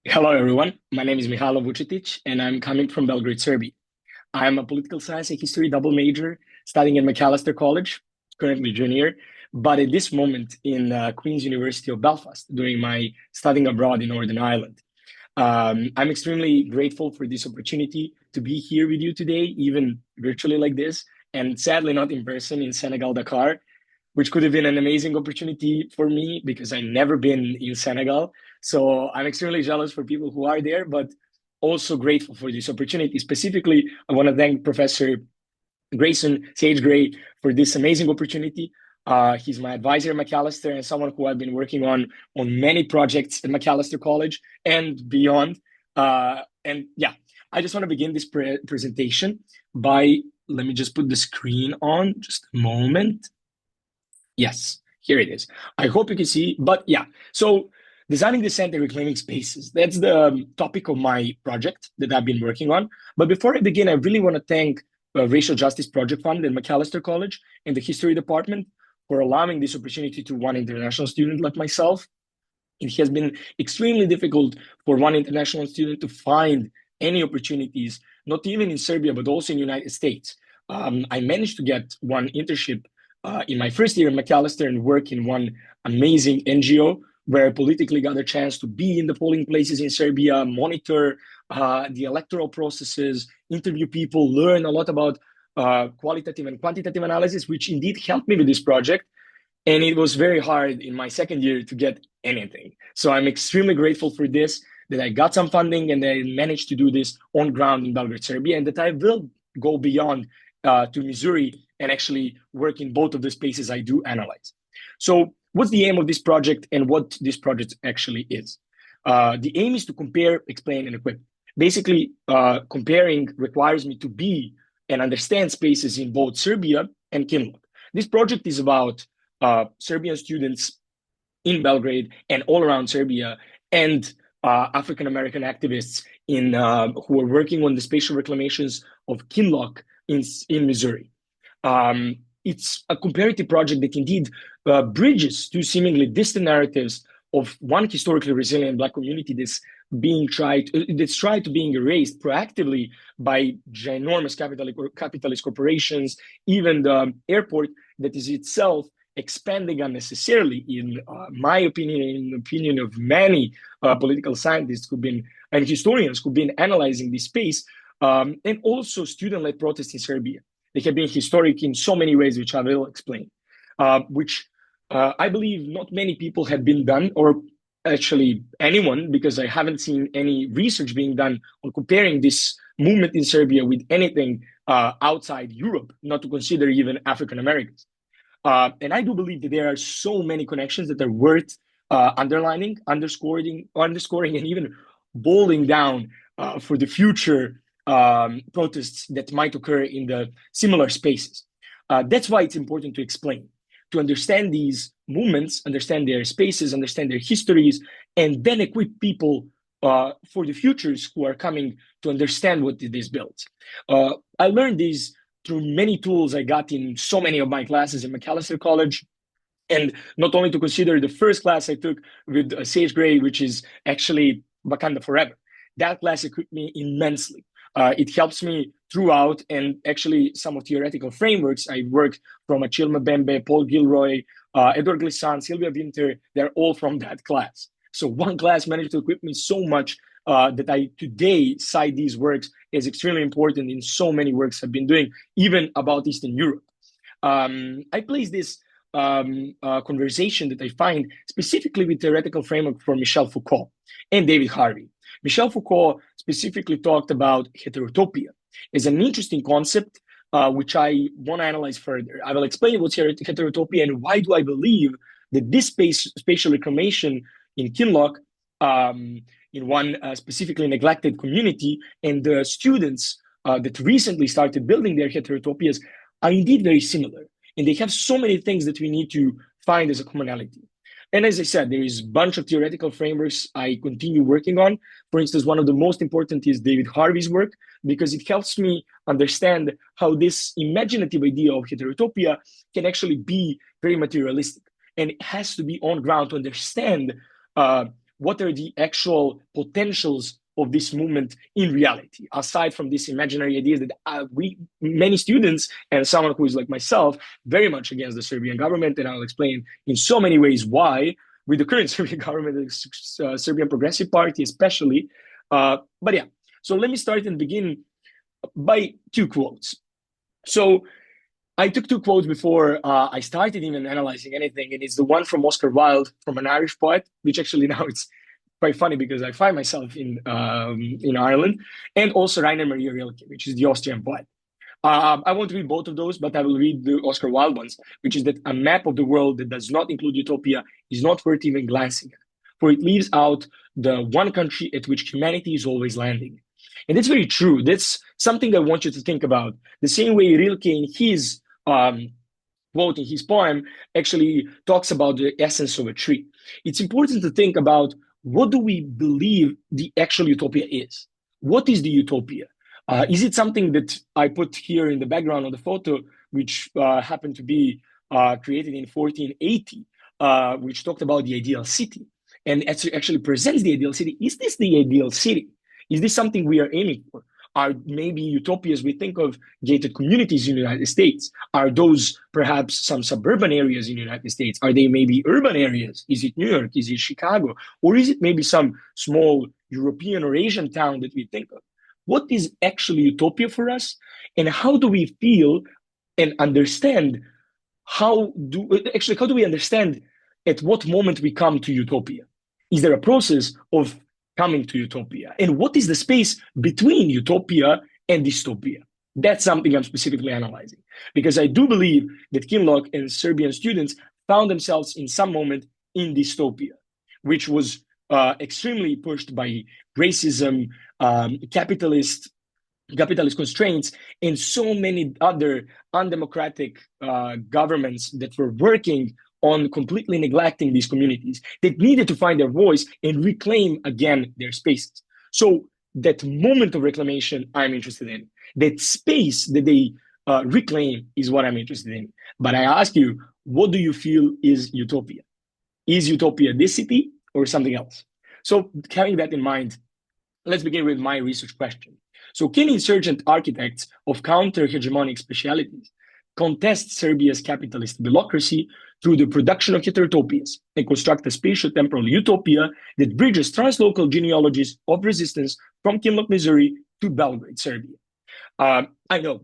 Hello, everyone. My name is Vucetic, and I'm coming from Belgrade, Serbia. I'm a political science and history double major studying at Macalester College, currently junior, but at this moment in Queen's University of Belfast, doing my studying abroad in Northern Ireland. I'm extremely grateful for this opportunity to be here with you today, even virtually like this, and sadly not in person in Senegal, Dakar, which could have been an amazing opportunity for me because I've never been in Senegal. So I'm extremely jealous for people who are there, but also grateful for this opportunity. Specifically, I want to thank Professor Grayson Sage Gray for this amazing opportunity. He's my advisor at Macalester and someone who I've been working on many projects at Macalester College and beyond. And yeah, I just want to begin this presentation by, let me just put the screen on just a moment. Yes, here it is. I hope you can see, but yeah. So designing descent and reclaiming spaces, that's the topic of my project that I've been working on. But before I begin, I really want to thank Racial Justice Project Fund and Macalester College and the History Department for allowing this opportunity to one international student like myself. It has been extremely difficult for one international student to find any opportunities, not even in Serbia, but also in the United States. I managed to get one internship in my first year at Macalester and work in one amazing NGO where I politically got a chance to be in the polling places in Serbia, monitor the electoral processes, interview people, learn a lot about qualitative and quantitative analysis, which indeed helped me with this project. And it was very hard in my second year to get anything. So I'm extremely grateful for this, that I got some funding and I managed to do this on ground in Belgrade, Serbia, and that I will go beyond to Missouri and actually work in both of the spaces I do analyze. So what's the aim of this project and what this project actually is? The aim is to compare, explain, and equip. Basically, comparing requires me to be and understand spaces in both Serbia and Kinloch. This project is about Serbian students in Belgrade and all around Serbia, and African American activists who are working on the spatial reclamations of Kinloch in Missouri. It's a comparative project that indeed bridges two seemingly distant narratives of one historically resilient Black community that's tried to being erased proactively by ginormous capitalist corporations, even the airport that is itself expanding unnecessarily, in my opinion, in the opinion of many political scientists who've been and historians who've been analyzing this space, and also student-led protests in Serbia. They have been historic in so many ways, which I will explain, which I believe not many people have been done, or actually anyone, because I haven't seen any research being done on comparing this movement in Serbia with anything outside Europe, not to consider even African Americans. And I do believe that there are so many connections that are worth underlining, underscoring, and even bolding down for the future protests that might occur in the similar spaces. That's why it's important to explain, to understand these movements, understand their spaces, understand their histories, and then equip people for the futures who are coming to understand what it is built. I learned these through many tools I got in so many of my classes in Macalester College. And not only to consider the first class I took with Sage Gray, which is actually Wakanda Forever. That class equipped me immensely. It helps me throughout, and actually some of theoretical frameworks I worked from Achille Mbembe, Paul Gilroy, Edward Glissant, Sylvia Winter, they're all from that class. So one class managed to equip me so much that I today cite these works as extremely important in so many works I've been doing, even about Eastern Europe. I place this conversation that I find specifically with theoretical framework for Michel Foucault and David Harvey. Michel Foucault specifically talked about heterotopia as an interesting concept, which I want to analyze further. I will explain what's heterotopia and why do I believe that this spatial reclamation in Kinloch, in one specifically neglected community, and the students that recently started building their heterotopias are indeed very similar. And they have so many things that we need to find as a commonality. And as I said, there is a bunch of theoretical frameworks I continue working on. For instance, one of the most important is David Harvey's work, because it helps me understand how this imaginative idea of heterotopia can actually be very materialistic. And it has to be on ground to understand what are the actual potentials of this movement in reality, aside from these imaginary ideas that many students and someone who is like myself, very much against the Serbian government, and I'll explain in so many ways why, with the current Serbian government, the Serbian Progressive Party especially. But yeah, so let me start and begin by two quotes. So I took two quotes before I started even analyzing anything, and it's the one from Oscar Wilde, from an Irish poet, which actually now it's quite funny because I find myself in Ireland, and also Rainer Maria Rilke, which is the Austrian poet. I won't read both of those, but I will read the Oscar Wilde ones, which is that a map of the world that does not include utopia is not worth even glancing at, for it leaves out the one country at which humanity is always landing. And that's very true. That's something I want you to think about. The same way Rilke in his quote in his poem actually talks about the essence of a tree. It's important to think about, what do we believe the actual utopia is? What is the utopia? Is it something that I put here in the background of the photo, which happened to be created in 1480, which talked about the ideal city, and actually presents the ideal city? Is this the ideal city? Is this something we are aiming for? Are maybe utopias we think of gated communities in the United States? Are those perhaps some suburban areas in the United States? Are they maybe urban areas? Is it New York? Is it Chicago? Or is it maybe some small European or Asian town that we think of? What is actually utopia for us? And how do we feel and understand how do we understand at what moment we come to utopia? Is there a process of coming to utopia? And what is the space between utopia and dystopia? That's something I'm specifically analyzing, because I do believe that Kinloch and Serbian students found themselves in some moment in dystopia, which was extremely pushed by racism, capitalist constraints, and so many other undemocratic governments that were working on completely neglecting these communities that needed to find their voice and reclaim again their spaces. So that moment of reclamation I'm interested in. That space that they reclaim is what I'm interested in. But I ask you, what do you feel is utopia? Is utopia this city or something else? So having that in mind, let's begin with my research question. So can insurgent architects of counter-hegemonic specialities contest Serbia's capitalist bureaucracy through the production of heterotopias and construct a spatio-temporal utopia that bridges translocal genealogies of resistance from Kinloch, Missouri to Belgrade, Serbia? I know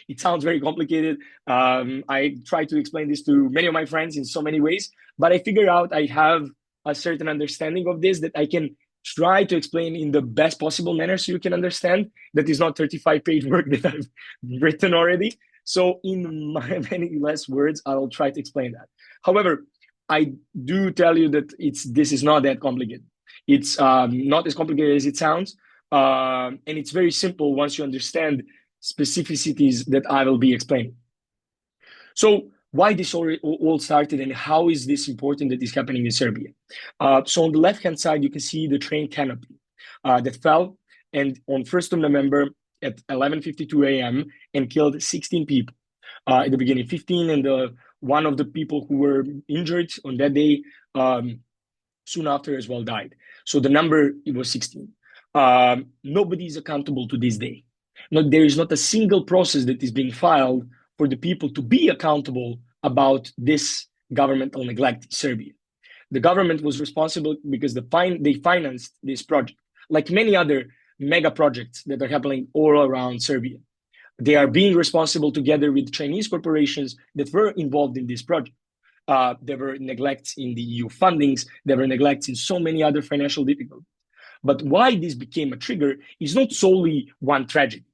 it sounds very complicated. I try to explain this to many of my friends in so many ways, but I figure out I have a certain understanding of this that I can try to explain in the best possible manner so you can understand. That is not 35-page work that I've written already. So in many less words, I'll try to explain that. However, I do tell you that this is not that complicated. It's not as complicated as it sounds. And it's very simple once you understand specificities that I will be explaining. So why this all started and how is this important that is happening in Serbia? So on the left-hand side, you can see the train canopy that fell, and on 1st of November at 11:52 a.m. and killed 16 people. At the beginning, 15, and one of the people who were injured on that day soon after as well died. So the number, it was 16. Nobody is accountable to this day. There is not a single process that is being filed for the people to be accountable about this governmental neglect in Serbia. The government was responsible because they financed this project, like many other mega projects that are happening all around Serbia. They are being responsible together with Chinese corporations that were involved in this project. There were neglects in the EU fundings. There were neglects in so many other financial difficulties. But why this became a trigger is not solely one tragedy.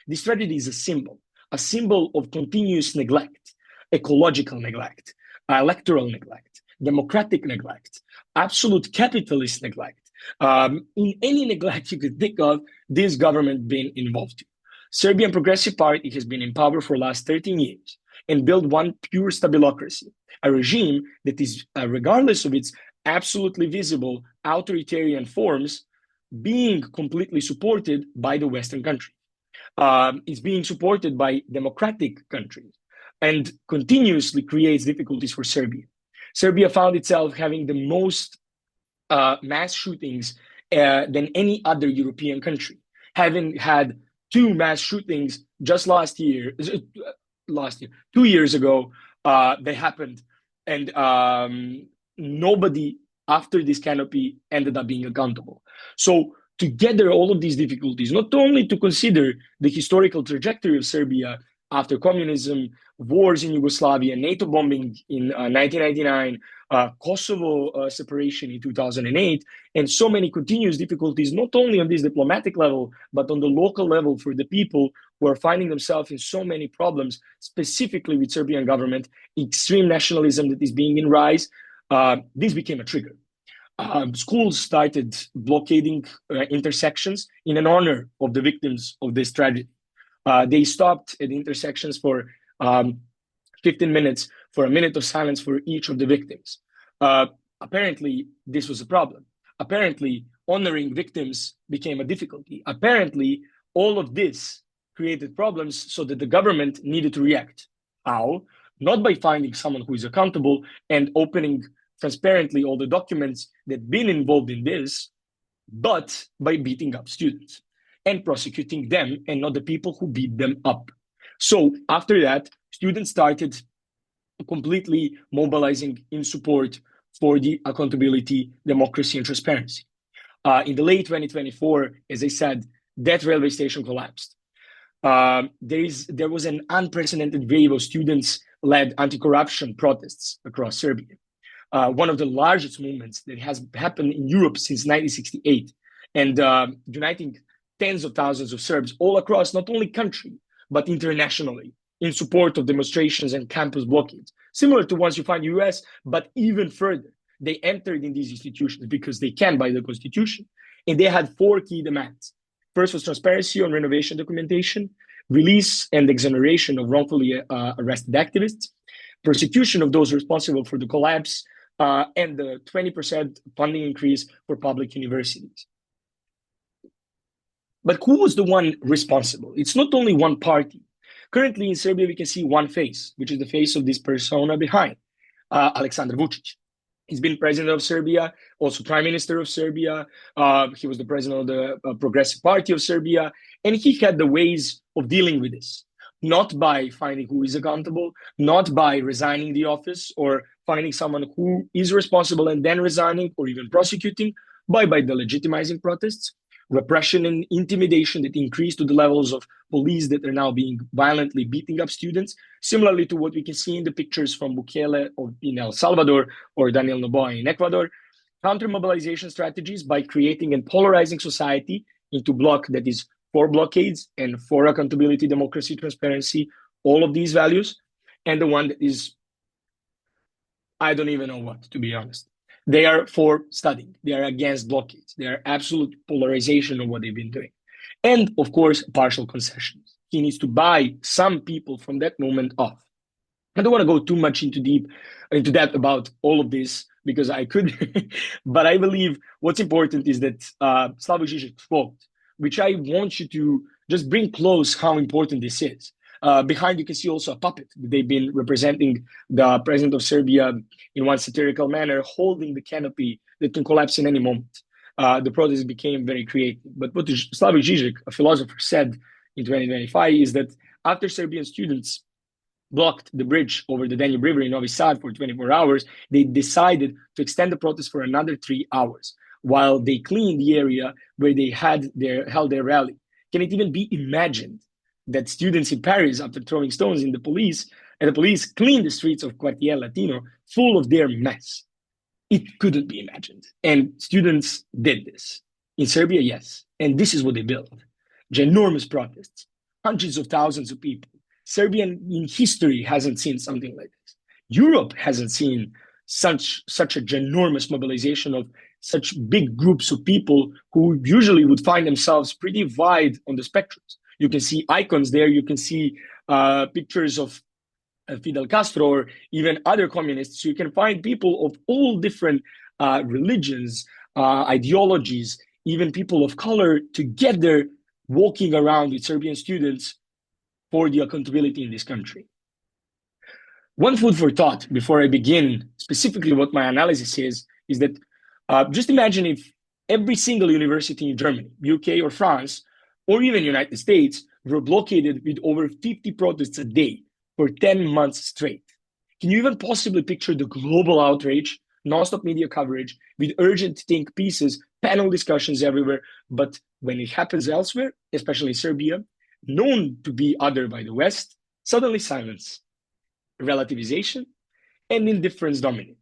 This tragedy is a symbol of continuous neglect, ecological neglect, electoral neglect, democratic neglect, absolute capitalist neglect. In any neglect you could think of, this government being involved. Serbian Progressive Party has been in power for the last 13 years and built one pure stabilocracy, a regime that is, regardless of its absolutely visible authoritarian forms, being completely supported by the Western countries. It's being supported by democratic countries and continuously creates difficulties for Serbia. Serbia found itself having the most mass shootings than any other European country, having had two mass shootings just last year, 2 years ago, they happened, and nobody after this canopy ended up being accountable. So together, all of these difficulties, not only to consider the historical trajectory of Serbia after communism, wars in Yugoslavia, NATO bombing in 1999, Kosovo separation in 2008, and so many continuous difficulties, not only on this diplomatic level, but on the local level for the people who are finding themselves in so many problems, specifically with Serbian government, extreme nationalism that is being in rise. This became a trigger. Schools started blockading intersections in an honor of the victims of this tragedy. They stopped at the intersections for 15 minutes for a minute of silence for each of the victims. Apparently, this was a problem. Apparently, honoring victims became a difficulty. Apparently, all of this created problems so that the government needed to react. How? Not by finding someone who is accountable and opening transparently all the documents that been involved in this, but by beating up students and prosecuting them and not the people who beat them up. So after that, students started completely mobilizing in support for the accountability, democracy, and transparency. In the late 2024, as I said, that railway station collapsed. There was an unprecedented wave of students-led anti-corruption protests across Serbia. One of the largest movements that has happened in Europe since 1968, and uniting tens of thousands of Serbs all across not only country, but internationally in support of demonstrations and campus blockades. Similar to ones you find in the US, but even further. They entered in these institutions because they can by the constitution. And they had four key demands. First was transparency on renovation documentation, release and exoneration of wrongfully arrested activists, prosecution of those responsible for the collapse, and the 20% funding increase for public universities. But who was the one responsible? It's not only one party. Currently in Serbia, we can see one face, which is the face of this persona behind, Aleksandar Vucic. He's been president of Serbia, also prime minister of Serbia. He was the president of the Progressive Party of Serbia. And he had the ways of dealing with this, not by finding who is accountable, not by resigning the office or finding someone who is responsible and then resigning or even prosecuting, but by delegitimizing protests, repression and intimidation that increased to the levels of police that are now being violently beating up students, similarly to what we can see in the pictures from Bukele in El Salvador or Daniel Noboa in Ecuador. Counter-mobilization strategies by creating and polarizing society into bloc that is for blockades and for accountability, democracy, transparency, all of these values, and the one that is, I don't even know what, to be honest. They are for studying. They are against blockades. They are absolute polarization of what they've been doing. And of course, partial concessions. He needs to buy some people from that moment off. I don't want to go too much into that about all of this because I could, but I believe what's important is that Slavoj Žižek's quote, which I want you to just bring close how important this is. Behind you can see also a puppet. They've been representing the president of Serbia in one satirical manner, holding the canopy that can collapse in any moment. The protest became very creative. But what Slavoj Žižek, a philosopher, said in 2025 is that after Serbian students blocked the bridge over the Danube River in Novi Sad for 24 hours, they decided to extend the protest for another 3 hours while they cleaned the area where they held their rally. Can it even be imagined that students in Paris, after throwing stones in the police cleaned the streets of Quartier Latino full of their mess? It couldn't be imagined. And students did this. In Serbia, yes. And this is what they built. Ginormous protests, hundreds of thousands of people. Serbia in history hasn't seen something like this. Europe hasn't seen such a ginormous mobilization of such big groups of people who usually would find themselves pretty wide on the spectrums. You can see icons there. You can see pictures of Fidel Castro or even other communists. So you can find people of all different religions, ideologies, even people of color together walking around with Serbian students for the accountability in this country. One food for thought before I begin specifically what my analysis is that Just imagine if every single university in Germany, UK, or France, or even United States were blockaded with over 50 protests a day for 10 months straight. Can you even possibly picture the global outrage, nonstop media coverage, with urgent think pieces, panel discussions everywhere? But when it happens elsewhere, especially Serbia, known to be other by the West, suddenly silence, relativization, and indifference dominate.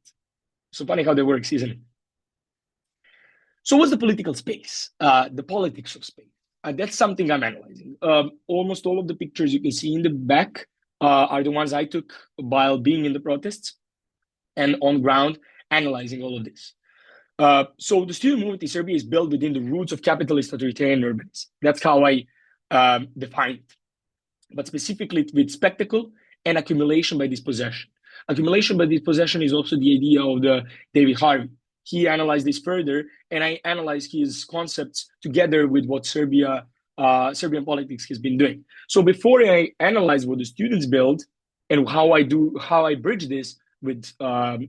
So funny how that works, isn't it? So what's the political space? The politics of space. That's something I'm analyzing. Almost all of the pictures you can see in the back are the ones I took while being in the protests and on ground analyzing all of this. So the student movement in Serbia is built within the roots of capitalist authoritarian urbanism. That's how I define it. But specifically with spectacle and accumulation by dispossession. Accumulation by dispossession is also the idea of the David Harvey. He analyzed this further, and I analyzed his concepts together with what Serbian politics has been doing. So before I analyze what the students build and how I bridge this with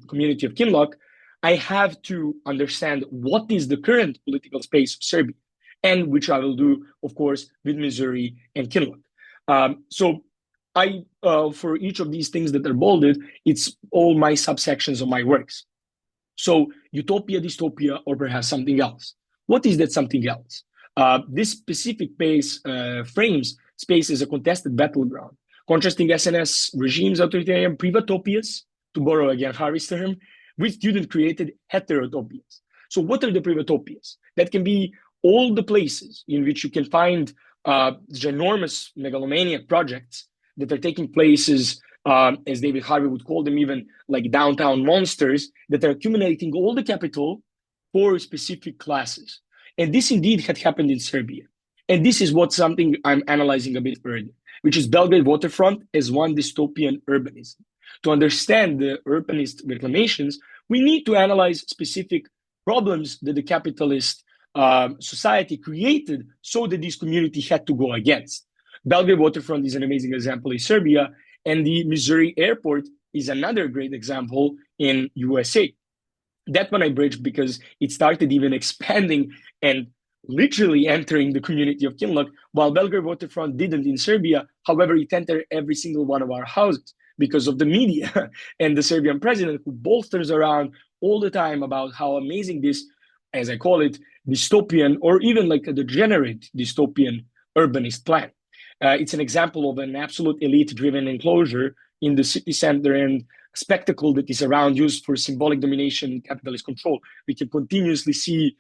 community of Kinloch, I have to understand what is the current political space of Serbia, and which I will do, of course, with Missouri and Kinloch. So I, for each of these things that are bolded, it's all my subsections of my works. So utopia, dystopia, or perhaps something else. What is that something else? This specific base frames space as a contested battleground, contrasting SNS regimes, authoritarian privatopias, to borrow again Harry's term, with student-created heterotopias. So what are the privatopias? That can be all the places in which you can find ginormous megalomaniac projects that are taking places, as David Harvey would call them, even like downtown monsters that are accumulating all the capital for specific classes. And this indeed had happened in Serbia. And this is what something I'm analyzing a bit further, which is Belgrade waterfront as one dystopian urbanism. To understand the urbanist reclamations, we need to analyze specific problems that the capitalist society created so that this community had to go against. Belgrade waterfront is an amazing example in Serbia, and the Missouri airport is another great example in USA. That one I bridged because it started even expanding and literally entering the community of Kinloch, while Belgrade waterfront didn't in Serbia. However, it entered every single one of our houses because of the media and the Serbian president, who bolsters around all the time about how amazing this, as I call it, dystopian or even like a degenerate dystopian urbanist plan. It's an example of an absolute elite-driven enclosure in the city center and spectacle that is around used for symbolic domination and capitalist control. We can continuously see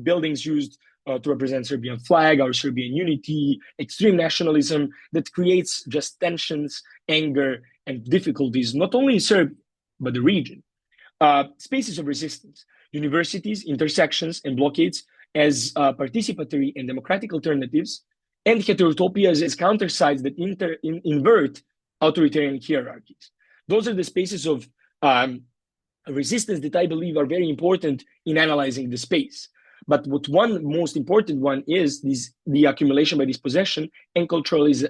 buildings used to represent Serbian flag, our Serbian unity, extreme nationalism that creates just tensions, anger, and difficulties, not only in Serbia, but the region. Spaces of resistance, universities, intersections, and blockades as participatory and democratic alternatives, and heterotopias as countersides that invert authoritarian hierarchies. Those are the spaces of resistance that I believe are very important in analyzing the space. But what one most important one is the accumulation by dispossession and culturalized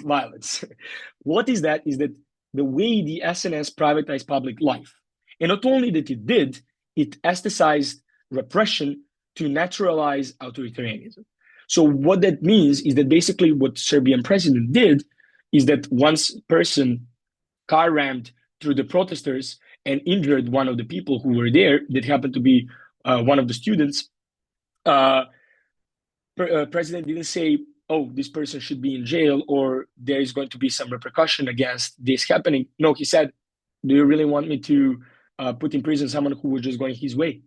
violence. What is that? Is that the way the SNS privatized public life. And not only that it did, it aestheticized repression to naturalize authoritarianism. So what that means is that basically what Serbian president did is that once person car rammed through the protesters and injured one of the people who were there, that happened to be one of the students, president didn't say, oh, this person should be in jail or there is going to be some repercussion against this happening. No, he said, do you really want me to put in prison someone who was just going his way?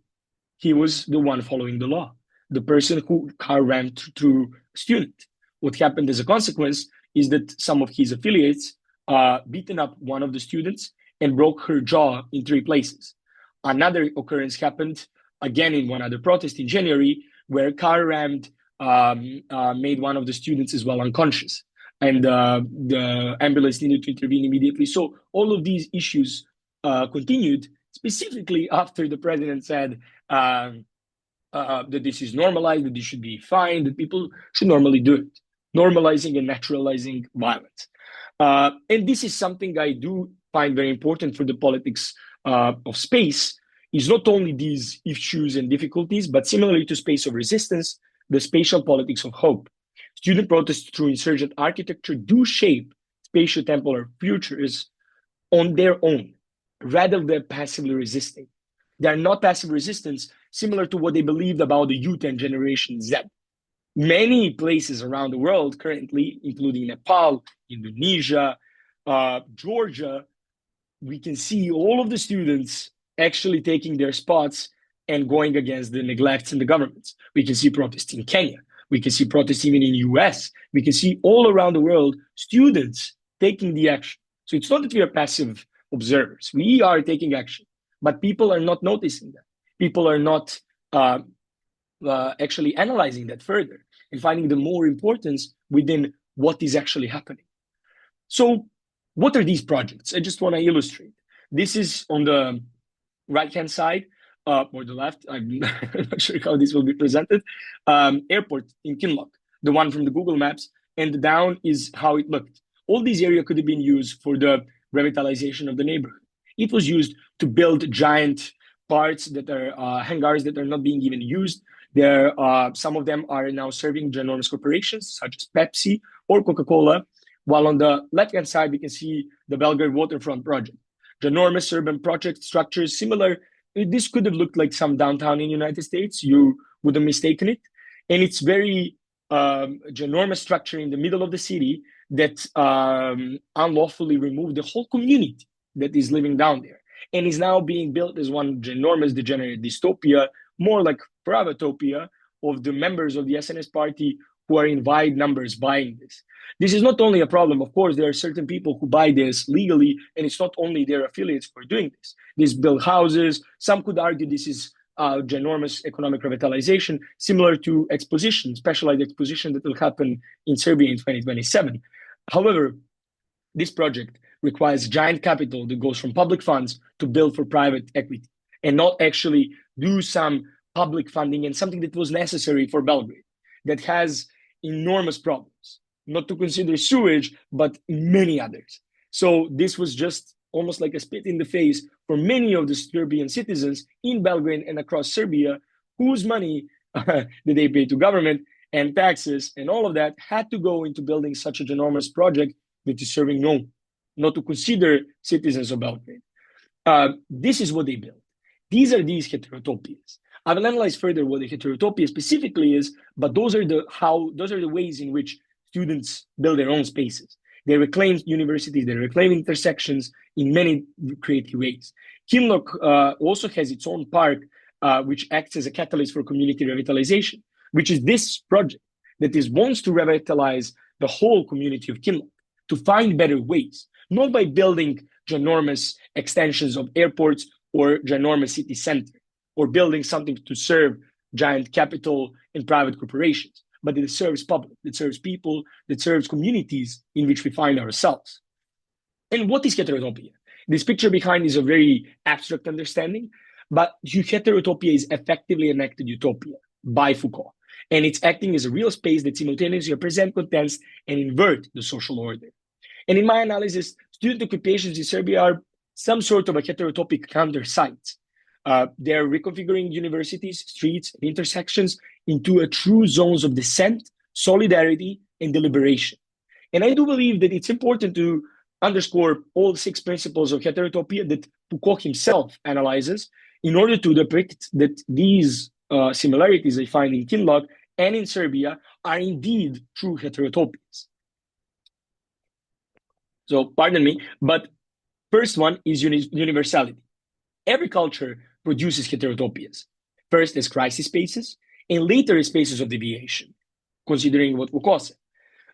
He was the one following the law, the person who car rammed through a student. What happened as a consequence is that some of his affiliates beaten up one of the students and broke her jaw in 3 places. Another occurrence happened again in one other protest in January, where car rammed made one of the students as well unconscious, and the ambulance needed to intervene immediately. So all of these issues continued, specifically after the president said that this is normalized, that this should be fine, that people should normally do it, normalizing and naturalizing violence. And this is something I do find very important for the politics of space is not only these issues and difficulties, but similarly to space of resistance, the spatial politics of hope. Student protests through insurgent architecture do shape spatio-temporal futures on their own, rather than passively resisting. They are not passive resistance, similar to what they believed about the youth and Generation Z. Many places around the world currently, including Nepal, Indonesia, Georgia, we can see all of the students actually taking their spots and going against the neglects in the governments. We can see protests in Kenya. We can see protests even in the US. We can see all around the world students taking the action. So it's not that we are passive observers. We are taking action, but people are not noticing that. People are not actually analyzing that further and finding the more importance within what is actually happening. So what are these projects? I just want to illustrate. This is on the right-hand side, or the left. I'm not sure how this will be presented. Airport in Kinloch, the one from the Google Maps, and down is how it looked. All these areas could have been used for the revitalization of the neighborhood. It was used to build giant parts that are hangars that are not being even used. Some of them are now serving ginormous corporations such as Pepsi or Coca-Cola, while on the left-hand side, we can see the Belgrade waterfront project. Ginormous urban project structures similar. This could have looked like some downtown in the United States. You would have mistaken it. And it's very ginormous structure in the middle of the city that unlawfully removed the whole community that is living down there and is now being built as one ginormous degenerate dystopia, more like privatopia of the members of the SNS party who are in wide numbers buying this. This is not only a problem. Of course, there are certain people who buy this legally, and it's not only their affiliates who are doing this. These build houses. Some could argue this is ginormous economic revitalization, similar to exposition, specialized exposition that will happen in Serbia in 2027. However, this project requires giant capital that goes from public funds to build for private equity and not actually do some public funding and something that was necessary for Belgrade that has enormous problems, not to consider sewage, but many others. So this was just almost like a spit in the face for many of the Serbian citizens in Belgrade and across Serbia, whose money that they pay to government and taxes and all of that had to go into building such an enormous project that is serving no one, not to consider citizens of Belgrade. This is what they built. These are these heterotopias. I will analyze further what the heterotopia specifically is, but those are the ways in which students build their own spaces. They reclaim universities, they reclaim intersections in many creative ways. Kinloch also has its own park, which acts as a catalyst for community revitalization, which is this project that wants to revitalize the whole community of Kinloch, to find better ways, not by building ginormous extensions of airports or ginormous city center, or building something to serve giant capital and private corporations, but it serves public, it serves people, it serves communities in which we find ourselves. And what is heterotopia? This picture behind is a very abstract understanding, but heterotopia is effectively an acted utopia by Foucault. And it's acting as a real space that simultaneously represents, contents, and invert the social order. And in my analysis, student occupations in Serbia are some sort of a heterotopic counter sites. They're reconfiguring universities, streets, and intersections into a true zones of dissent, solidarity, and deliberation. And I do believe that it's important to underscore all 6 principles of heterotopia that Foucault himself analyzes in order to depict that these similarities I find in Kinloch and in Serbia are indeed true heterotopias. So pardon me, but first one is universality. Every culture produces heterotopias, first as crisis spaces, and later as spaces of deviation, considering what Foucault said.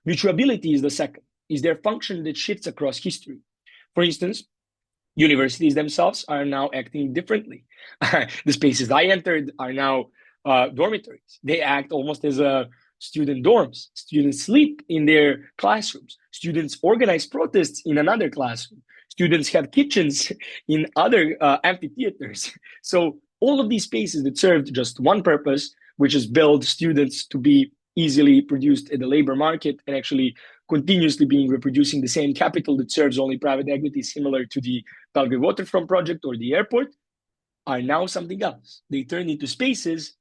Mutuability is the second, is their function that shifts across history. For instance, universities themselves are now acting differently. The spaces I entered are now dormitories. They act almost as student dorms. Students sleep in their classrooms. Students organize protests in another classroom. Students have kitchens in other amphitheaters. So all of these spaces that served just one purpose, which is build students to be easily produced in the labor market and actually continuously being reproducing the same capital that serves only private equity, similar to the Belgrade Waterfront project or the airport, are now something else. They turn into spaces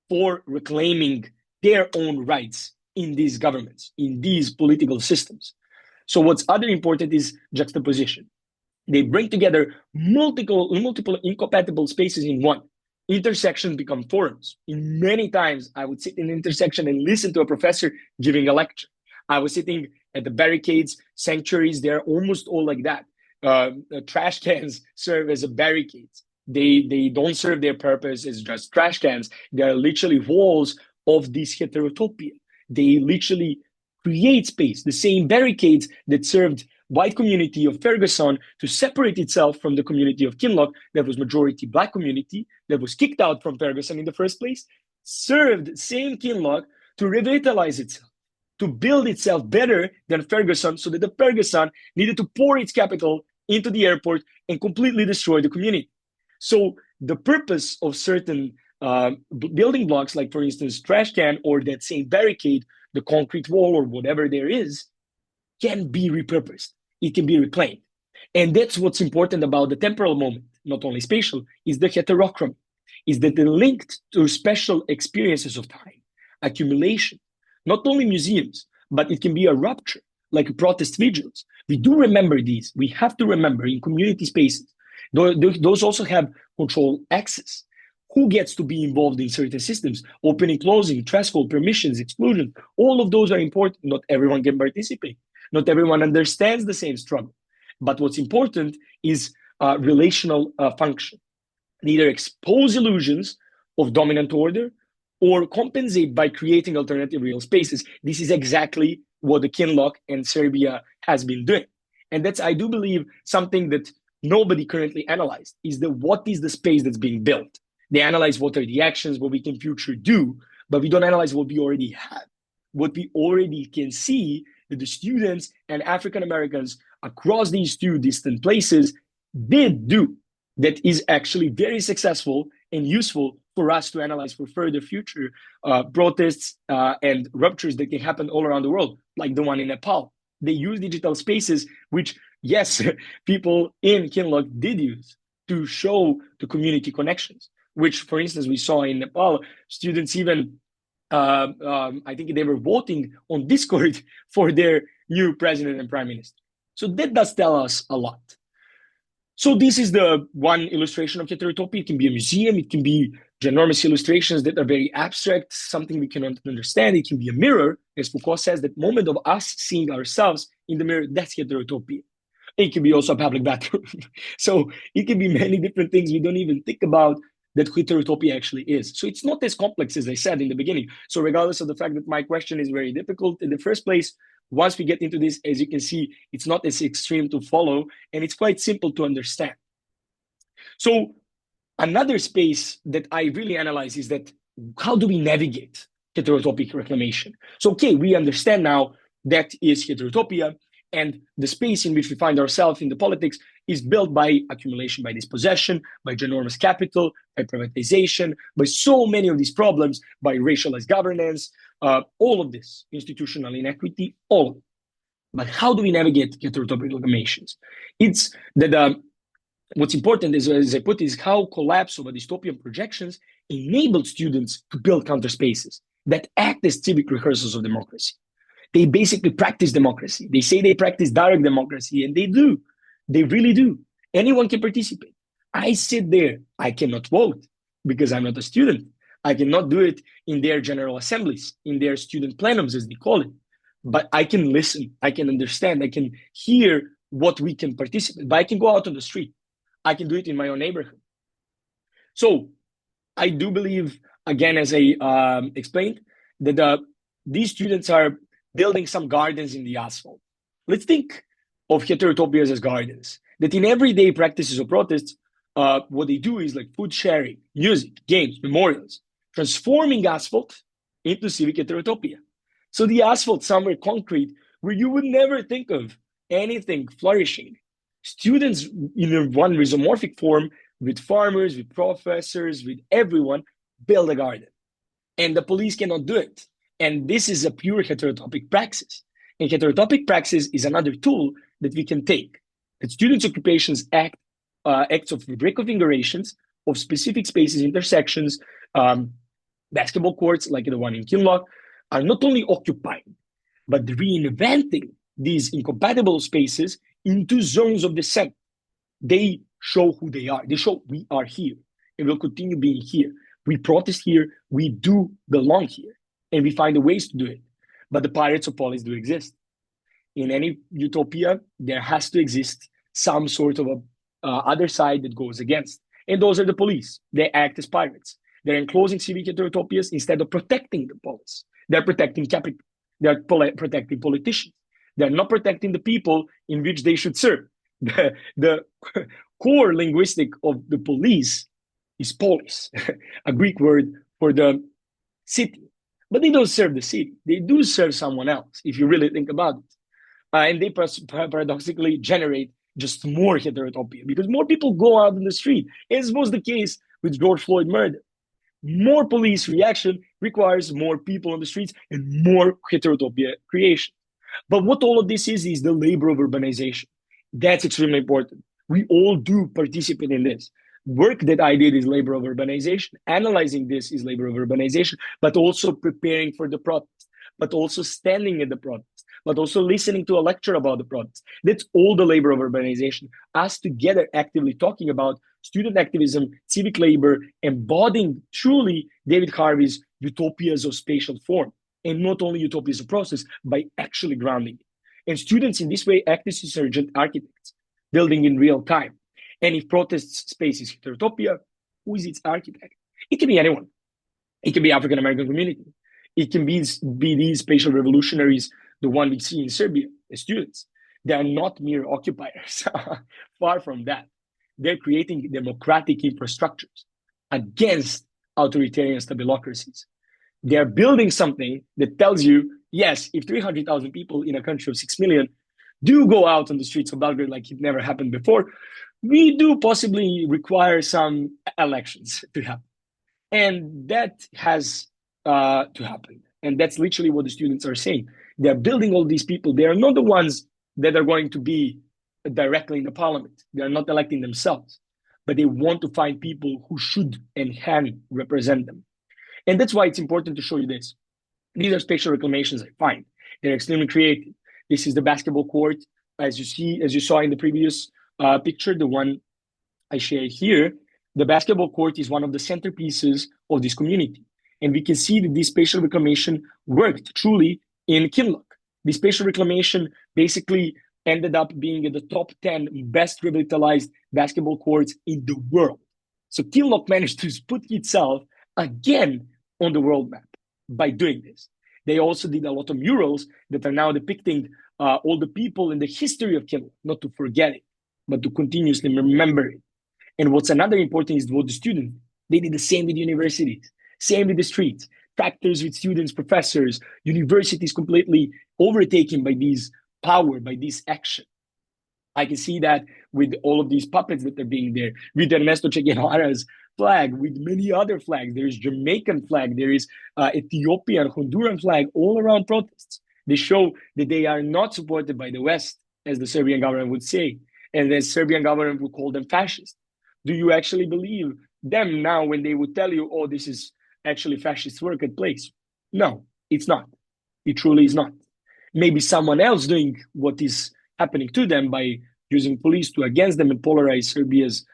for reclaiming their own rights in these governments, in these political systems. So what's other important is juxtaposition. They bring together multiple incompatible spaces in one. Intersections become forums. In many times, I would sit in an intersection and listen to a professor giving a lecture. I was sitting at the barricades, sanctuaries. They're almost all like that. Trash cans serve as a barricades. They don't serve their purpose as just trash cans. They are literally walls of this heterotopia. They literally create space. The same barricades that served white community of Ferguson to separate itself from the community of Kinloch, that was majority black community, that was kicked out from Ferguson in the first place, served same Kinloch to revitalize itself, to build itself better than Ferguson, so that the Ferguson needed to pour its capital into the airport and completely destroy the community. So the purpose of certain building blocks, like for instance, trash can or that same barricade, the concrete wall or whatever there is, can be repurposed. It can be reclaimed. And that's what's important about the temporal moment, not only spatial, is the heterochromy, is that they're linked to special experiences of time, accumulation, not only museums, but it can be a rupture, like protest vigils. We do remember these. We have to remember in community spaces. Those also have control access. Who gets to be involved in certain systems? Opening, closing, threshold, permissions, exclusion. All of those are important. Not everyone can participate. Not everyone understands the same struggle. But what's important is relational function. Neither expose illusions of dominant order or compensate by creating alternative real spaces. This is exactly what the Kinloch and Serbia has been doing. And that's, I do believe, something that nobody currently analyzed, is what is the space that's being built. They analyze what are the actions, what we can future do, but we don't analyze what we already have. What we already can see that the students and African Americans across these two distant places did do, that is actually very successful and useful for us to analyze for further future protests and ruptures that can happen all around the world, like the one in Nepal. They use digital spaces, which, yes, people in Kinloch did use to show the community connections, which, for instance, we saw in Nepal, students even, I think they were voting on Discord for their new president and prime minister. So that does tell us a lot. So this is the one illustration of heterotopia. It can be a museum. It can be ginormous illustrations that are very abstract, something we cannot understand. It can be a mirror, as Foucault says, that moment of us seeing ourselves in the mirror, that's heterotopia. It can be also a public bathroom. So it can be many different things we don't even think about that heterotopia actually is. So it's not as complex as I said in the beginning. So regardless of the fact that my question is very difficult in the first place, once we get into this, as you can see, it's not as extreme to follow, and it's quite simple to understand. So another space that I really analyze is that how do we navigate heterotopic reclamation? So, okay, we understand now that is heterotopia, and the space in which we find ourselves in the politics is built by accumulation, by dispossession, by ginormous capital, by privatization, by so many of these problems, by racialized governance, all of this, institutional inequity, all of it. But how do we navigate heterotopic reclamations? It's that what's important is, as I put, is how collapse of dystopian projections enabled students to build counter spaces that act as civic rehearsals of democracy. They basically practice democracy. They say they practice direct democracy, and they do. They really do. Anyone can participate. I sit there. I cannot vote because I'm not a student. I cannot do it in their general assemblies, in their student plenums, as they call it. But I can listen. I can understand. I can hear what we can participate. But I can go out on the street. I can do it in my own neighborhood. So I do believe, again, as I explained, that these students are building some gardens in the asphalt. Let's think of heterotopias as gardens, that in everyday practices of protests, what they do is like food sharing, music, games, memorials, transforming asphalt into civic heterotopia. So the asphalt somewhere concrete where you would never think of anything flourishing. Students in one rhizomorphic form with farmers, with professors, with everyone build a garden. And the police cannot do it. And this is a pure heterotopic praxis. And heterotopic praxis is another tool that we can take. That students' occupations acts of reconfigurations of specific spaces, intersections, basketball courts like the one in Kinloch, are not only occupying, but reinventing these incompatible spaces into zones of dissent. They show who they are. They show we are here and we'll continue being here. We protest here. We do belong here. And we find the ways to do it. But the pirates of polis do exist. In any utopia, there has to exist some sort of a other side that goes against. And those are the police. They act as pirates. They're enclosing civic heterotopias instead of protecting the polis. They're protecting capital. They're protecting politicians. They're not protecting the people in which they should serve. The core linguistic of the police is polis, a Greek word for the city. But they don't serve the city. They do serve someone else, if you really think about it. And they paradoxically generate just more heterotopia because more people go out in the street, as was the case with George Floyd murder. More police reaction requires more people on the streets and more heterotopia creation. But what all of this is the labor of urbanization. That's extremely important. We all do participate in this. Work that I did is labor of urbanization. Analyzing this is labor of urbanization, but also preparing for the protest, but also standing at the protest, but also listening to a lecture about the protest. That's all the labor of urbanization. Us together actively talking about student activism, civic labor, embodying truly David Harvey's utopias of spatial form, and not only utopias of process, by actually grounding it. And students in this way act as insurgent architects, building in real time. And if protest space is heterotopia, who is its architect? It can be anyone. It can be African American community. It can be these spatial revolutionaries, the one we see in Serbia, the students. They are not mere occupiers. Far from that. They're creating democratic infrastructures against authoritarian stabilocracies. They're building something that tells you, yes, if 300,000 people in a country of 6 million do go out on the streets of Belgrade like it never happened before, we do possibly require some elections to happen. And that has to happen. And that's literally what the students are saying. They're building all these people. They are not the ones that are going to be directly in the parliament. They are not electing themselves, but they want to find people who should and can represent them. And that's why it's important to show you this. These are spatial reclamations I find. They're extremely creative. This is the basketball court. As you saw in the previous picture, the one I shared here, the basketball court is one of the centerpieces of this community. And we can see that this spatial reclamation worked truly in Kinloch. This spatial reclamation basically ended up being in the top 10 best revitalized basketball courts in the world. So Kinloch managed to put itself again on the world map by doing this. They also did a lot of murals that are now depicting all the people in the history of Kinloch, not to forget it, but to continuously remember it. And what's another important is what the students, they did the same with universities, same with the streets, factors with students, professors, universities completely overtaken by this power, by this action. I can see that with all of these puppets that are being there, with Ernesto Che Guevara's flag, with many other flags. There is Jamaican flag, there is Ethiopian, Honduran flag, all around protests. They show that they are not supported by the West, as the Serbian government would say, and the Serbian government would call them fascist. Do you actually believe them now when they would tell you, oh, this is actually fascist work at place? No, it's not. It truly is not. Maybe someone else doing what is happening to them by using police to against them and polarize Serbia's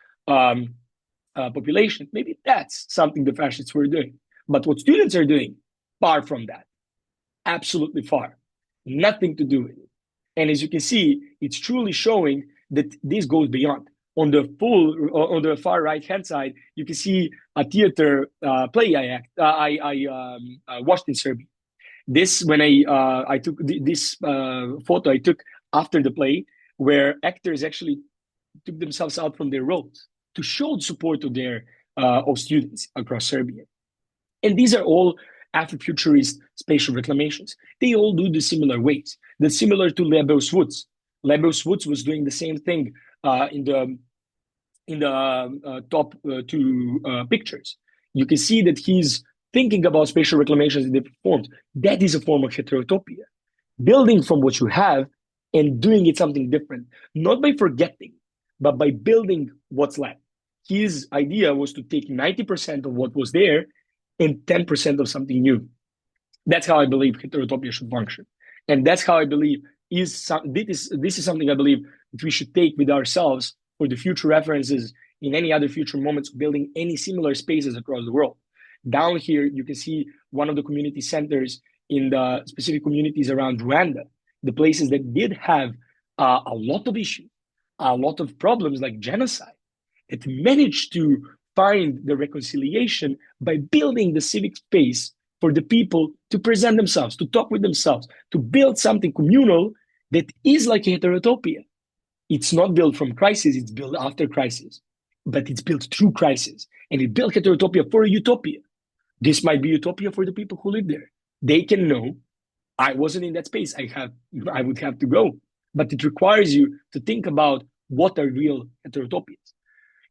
population. Maybe that's something the fascists were doing. But what students are doing, far from that. Absolutely far. Nothing to do with it. And as you can see, it's truly showing that this goes beyond. On the far right hand side, you can see a theater play I watched in Serbia. This when I took this photo I took after the play, where actors actually took themselves out from their roles to show the support of their of students across Serbia. And these are all Afrofuturist spatial reclamations. They all do the similar ways. They're similar to Lebow's Woods. Lebow's Woods was doing the same thing in the top two pictures. You can see that he's thinking about spatial reclamations in different forms. That is a form of heterotopia. building from what you have and doing it something different, not by forgetting, but by building what's left. His idea was to take 90% of what was there and 10% of something new. That's how I believe heterotopia should function. And that's how I believe this is something I believe that we should take with ourselves for the future references in any other future moments, building any similar spaces across the world. Down here, you can see one of the community centers in the specific communities around Rwanda, the places that did have a lot of issues, a lot of problems like genocide. It managed to find the reconciliation by building the civic space for the people to present themselves, to talk with themselves, to build something communal that is like a heterotopia. It's not built from crisis, it's built after crisis, but it's built through crisis. And it built heterotopia for a utopia. This might be utopia for the people who live there. They can know, I wasn't in that space. I would have to go. But it requires you to think about what are real heterotopias.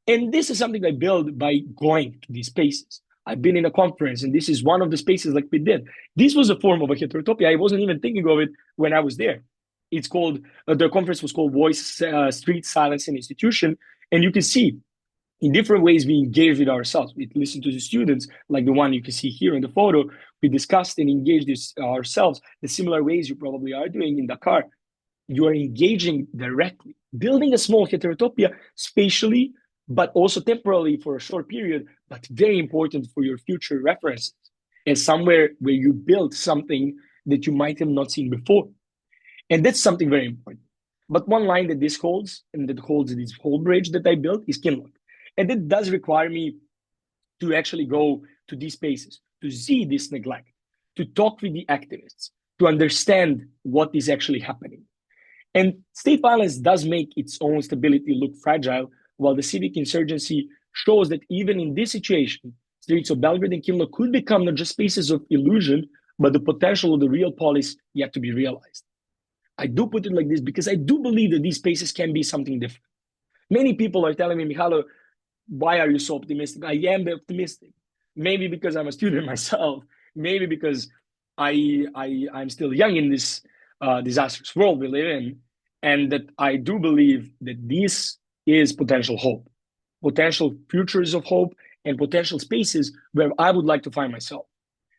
And this is something I build by going to these spaces. I've been in a conference, and this is one of the spaces like we did. This was a form of a heterotopia. I wasn't even thinking of it when I was there. It's called, the conference was called Voice, Street, Silence, and Institution. And you can see in different ways we engage with ourselves. We listen to the students, like the one you can see here in the photo. We discussed and engaged ourselves the similar ways you probably are doing in Dakar. You are engaging directly, building a small heterotopia spatially, but also temporarily for a short period, but very important for your future references, and somewhere where you build something that you might have not seen before. And that's something very important. But one line that this holds, and that holds this whole bridge that I built, is kinlock. And it does require me to actually go to these spaces, to see this neglect, to talk with the activists, to understand what is actually happening. And state violence does make its own stability look fragile, while the civic insurgency shows that even in this situation, streets of Belgrade and Kinloch could become not just spaces of illusion, but the potential of the real polis yet to be realized. I do put it like this because I do believe that these spaces can be something different. Many people are telling me, Michalo, why are you so optimistic? I am optimistic. Maybe because I'm a student myself. Maybe because I'm still young in this disastrous world we live in, and that I do believe that this is potential hope, potential futures of hope, and potential spaces where I would like to find myself,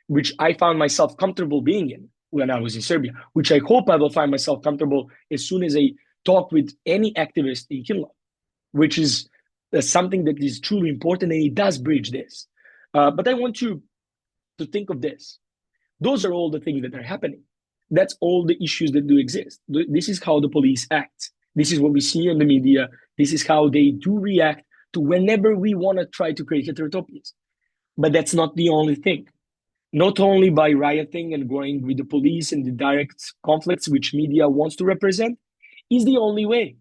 which I found myself comfortable being in when I was in Serbia, which I hope I will find myself comfortable as soon as I talk with any activist in Kinloch, which is something that is truly important, and it does bridge this. But I want you to think of this. Those are all the things that are happening. That's all the issues that do exist. This is how the police act. This is what we see in the media. This is how they do react to whenever we want to try to create heterotopias. But that's not the only thing. Not only by rioting and going with the police and the direct conflicts which media wants to represent is the only way.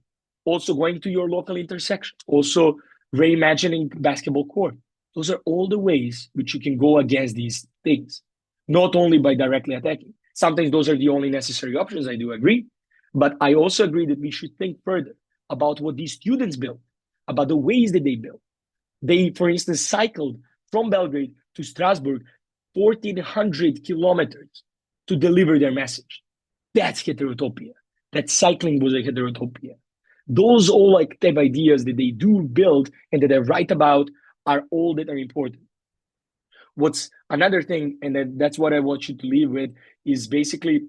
Also going to your local intersection, also reimagining basketball court. Those are all the ways which you can go against these things, not only by directly attacking. Sometimes those are the only necessary options, I do agree. But I also agree that we should think further about what these students build, about the ways that they build. They, for instance, cycled from Belgrade to Strasbourg 1,400 kilometers to deliver their message. That's heterotopia. That cycling was a heterotopia. Those all like type ideas that they do build and that they write about are all that are important. What's another thing, and that's what I want you to leave with, is basically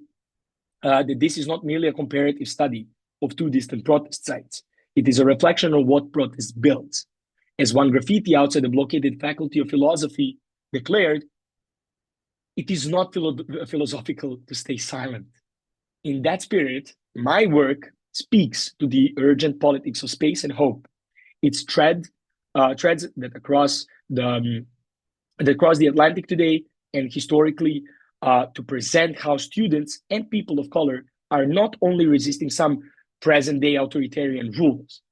that this is not merely a comparative study of two distant protest sites. It is a reflection of what protest builds. As one graffiti outside the blockaded Faculty of Philosophy declared, it is not philosophical to stay silent. In that spirit, my work speaks to the urgent politics of space and hope. It's threads that across the Atlantic today and historically to present how students and people of color are not only resisting some present-day authoritarian rules,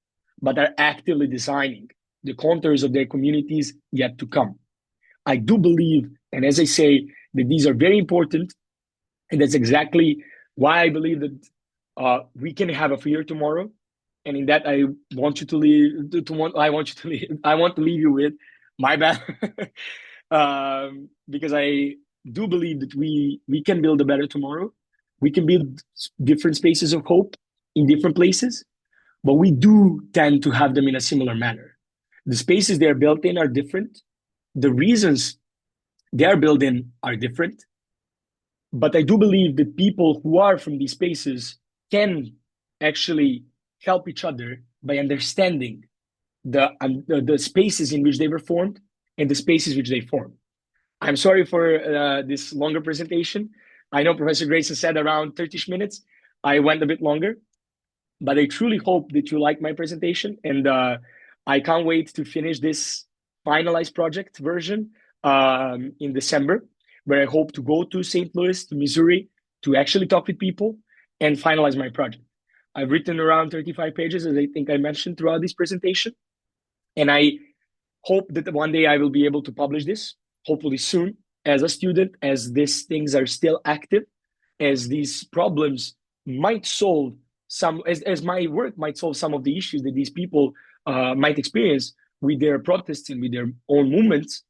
but are actively designing the contours of their communities yet to come. I do believe, and as I say, that these are very important, and that's exactly why I believe that we can have a freer tomorrow. And in that, I want you to leave. I want to leave you with my bad, because I do believe that we can build a better tomorrow. We can build different spaces of hope in different places, but we do tend to have them in a similar manner. The spaces they are built in are different. The reasons they are built in are different. But I do believe that people who are from these spaces can actually help each other by understanding the spaces in which they were formed and the spaces which they form. I'm sorry for this longer presentation. I know Professor Grayson said around 30 minutes. I went a bit longer, but I truly hope that you like my presentation, and I can't wait to finish this finalized project version in December, where I hope to go to St. Louis, to Missouri, to actually talk with people and finalize my project. I've written around 35 pages, as I think I mentioned throughout this presentation, and I hope that one day I will be able to publish this, hopefully soon, as a student, as these things are still active, as these problems might solve some, as my work might solve some of the issues that these people might experience with their protests and with their own movements.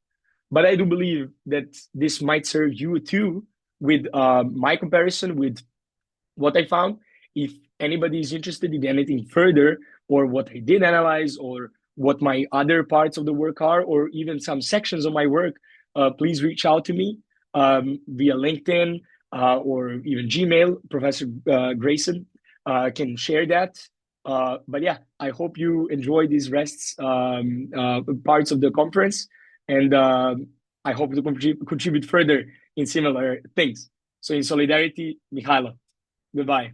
But I do believe that this might serve you too with my comparison with what I found. If anybody is interested in anything further, or what I did analyze, or what my other parts of the work are, or even some sections of my work, please reach out to me via LinkedIn or even Gmail. Professor Grayson can share that. But yeah, I hope you enjoy these rests parts of the conference, and I hope to contribute further in similar things. So in solidarity, Mihailo. Goodbye.